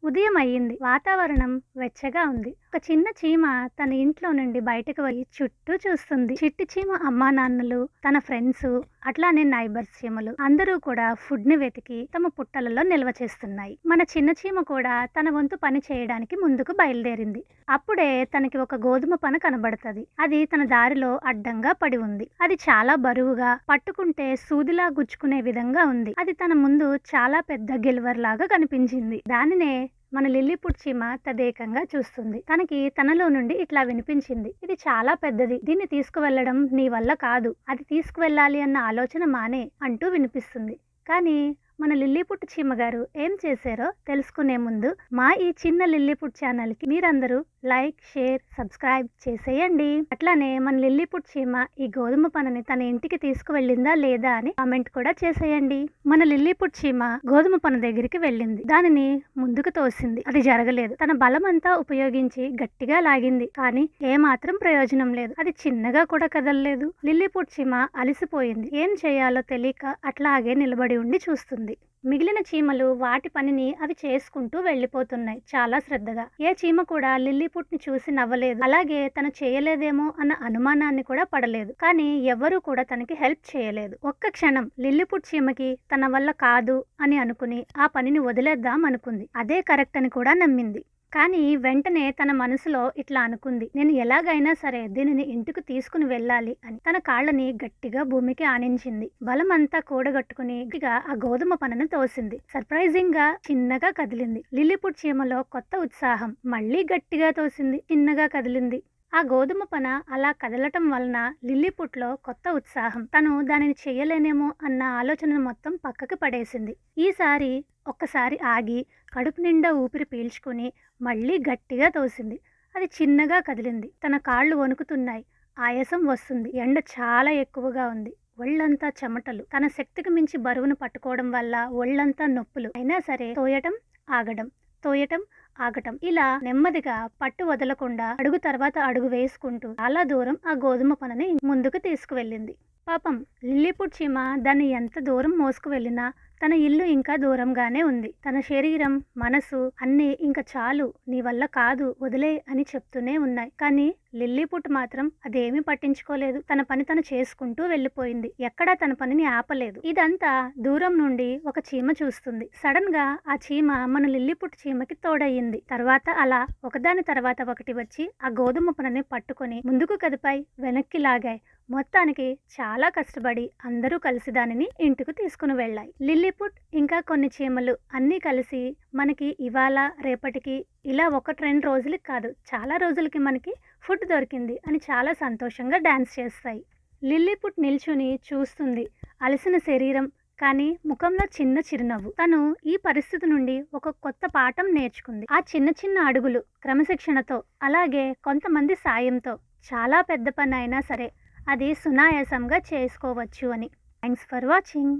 ఉదయం అయ్యింది. వాతావరణం వెచ్చగా ఉంది. ఒక చిన్న చీమ తన ఇంట్లో నుండి బయటకు పోయి చుట్టూ చూస్తుంది. చిట్టి చీమ అమ్మానాన్నలు, తన ఫ్రెండ్స్, అట్లానే నైబర్స్ చీమలు అందరూ కూడా ఫుడ్ ని వెతికి తమ పుట్టలలో నిల్వ చేస్తున్నాయి. మన చిన్న చీమ కూడా తన వంతు పని చేయడానికి ముందుకు బయలుదేరింది. అప్పుడే తనకి ఒక గోధుమ పన కనబడుతుంది. అది తన దారిలో అడ్డంగా పడి ఉంది. అది చాలా బరువుగా, పట్టుకుంటే సూదిలా గుచ్చుకునే విధంగా ఉంది. అది తన ముందు చాలా పెద్ద గిల్వర్ లాగా కనిపించింది. దానినే మన లిల్లీపుట్ చీమ తదేకంగా చూస్తుంది. తనకి తనలో నుండి ఇట్లా వినిపించింది, ఇది చాలా పెద్దది, దీన్ని తీసుకువెళ్ళడం నీ వల్ల కాదు, అది తీసుకువెళ్ళాలి అన్న ఆలోచన మానే అంటూ వినిపిస్తుంది. కానీ మన లిల్లీపుట్ చీమ గారు ఏం చేశారో తెలుసుకునే ముందు మా ఈ చిన్న లిల్లీపుట్ ఛానల్ కి మీరందరూ లైక్, షేర్, సబ్స్క్రైబ్ చేసేయండి. అట్లానే మన లిల్లీపుట్ చీమ ఈ గోధుమ పనని తన ఇంటికి తీసుకువెళ్ళిందా లేదా అని కామెంట్ కూడా చేసేయండి. మన లిల్లీపుట్ చీమ గోధుమ పన దగ్గరికి వెళ్ళింది. దానిని ముందుకు తోసింది. అది జరగలేదు. తన బలమంతా ఉపయోగించి గట్టిగా లాగింది. కానీ ఏమాత్రం ప్రయోజనం లేదు. అది చిన్నగా కూడా కదలలేదు. లిల్లీపుట్ చీమ అలసిపోయింది. ఏం చేయాలో తెలియక అట్లాగే నిలబడి ఉండి చూస్తుంది. మిగిలిన చీమలు వాటి పనిని అవి చేసుకుంటూ వెళ్ళిపోతున్నాయి చాలా శ్రద్ధగా. ఏ చీమ కూడా లిల్లీపుట్ ని చూసి నవ్వలేదు. అలాగే తను చేయలేదేమో అన్న అనుమానాన్ని కూడా పడలేదు. కానీ ఎవ్వరూ కూడా తనకి హెల్ప్ చేయలేదు. ఒక్క క్షణం లిల్లీపుట్ చీమకి తన వల్ల కాదు అని అనుకుని ఆ పనిని వదిలేద్దాం అనుకుంది. అదే కరెక్ట్ అని కూడా నమ్మింది. కానీ వెంటనే తన మనసులో ఇట్లా అనుకుంది, నేను ఎలాగైనా సరే దీనిని ఇంటికి తీసుకుని వెళ్ళాలి అని. తన కాళ్ళని గట్టిగా భూమికి ఆనించింది. బలం అంతా కూడగట్టుకుని ఆ గోధుమ పనను తోసింది. సర్ప్రైజింగ్ గా చిన్నగా కదిలింది. లిల్లీపుట్ చీమలో కొత్త ఉత్సాహం. మళ్ళీ గట్టిగా తోసింది. చిన్నగా కదిలింది. ఆ గోధుమ పన అలా కదలటం వలన లిల్లీపుట్లో కొత్త ఉత్సాహం. తను దానిని చెయ్యలేనేమో అన్న ఆలోచన మొత్తం పక్కకి పడేసింది. ఈసారి ఒక్కసారి ఆగి కడుపు నిండా ఊపిరి పీల్చుకుని మళ్ళీ గట్టిగా తోసింది. అది చిన్నగా కదిలింది. తన కాళ్ళు వణుకుతున్నాయి. ఆయాసం వస్తుంది. ఎండ చాలా ఎక్కువగా ఉంది. ఒళ్ళంతా చెమటలు. తన శక్తికి మించి బరువును పట్టుకోవడం వల్ల ఒళ్ళంతా నొప్పులు. అయినా సరే తోయటం, ఆగడం, తోయటం, ఆగటం, ఇలా నెమ్మదిగా పట్టు వదలకుండా అడుగు తర్వాత అడుగు వేసుకుంటూ చాలా దూరం ఆ గోధుమ పనని ముందుకు తీసుకువెళ్ళింది. పాపం లిల్లీపుట్ చీమ దాన్ని ఎంత దూరం మోసుకు వెళ్ళినా తన ఇల్లు ఇంకా దూరంగానే ఉంది. తన శరీరం, మనసు అన్నీ ఇంకా చాలు, నీ వల్ల కాదు, వదిలే అని చెప్తూనే ఉన్నాయి. కానీ లిల్లీపుట్ మాత్రం అదేమీ పట్టించుకోలేదు. తన పని తను చేసుకుంటూ వెళ్ళిపోయింది. ఎక్కడా తన పనిని ఆపలేదు. ఇదంతా దూరం నుండి ఒక చీమ చూస్తుంది. సడన్ గా ఆ చీమ మన లిల్లీపుట్ చీమకి తోడయ్యింది. తర్వాత అలా ఒకదాని తర్వాత ఒకటి వచ్చి ఆ గోధుమ పనని పట్టుకొని ముందుకు కదిపాయి, వెనక్కి లాగాయి. మొత్తానికి చాలా కష్టపడి అందరూ కలిసి దానిని ఇంటికి తీసుకుని వెళ్ళాయి. లిల్లీపుట్ ఇంకా కొన్ని చీమలు అన్నీ కలిసి మనకి ఇవాళ రేపటికి ఇలా 1-2 రోజులకి కాదు, చాలా రోజులకి మనకి ఫుడ్ దొరికింది అని చాలా సంతోషంగా డాన్స్ చేస్తాయి. లిల్లీపుట్ నిల్చుని చూస్తుంది. అలసిన శరీరం, కానీ ముఖంలో చిన్న చిరునవ్వు. తను ఈ పరిస్థితి నుండి ఒక కొత్త పాఠం నేర్చుకుంది. ఆ చిన్న చిన్న అడుగులు క్రమశిక్షణతో, అలాగే కొంతమంది సాయంతో చాలా పెద్ద పని అయినా సరే అది సునాయాసంగా చేసుకోవచ్చు అని. Thanks for watching.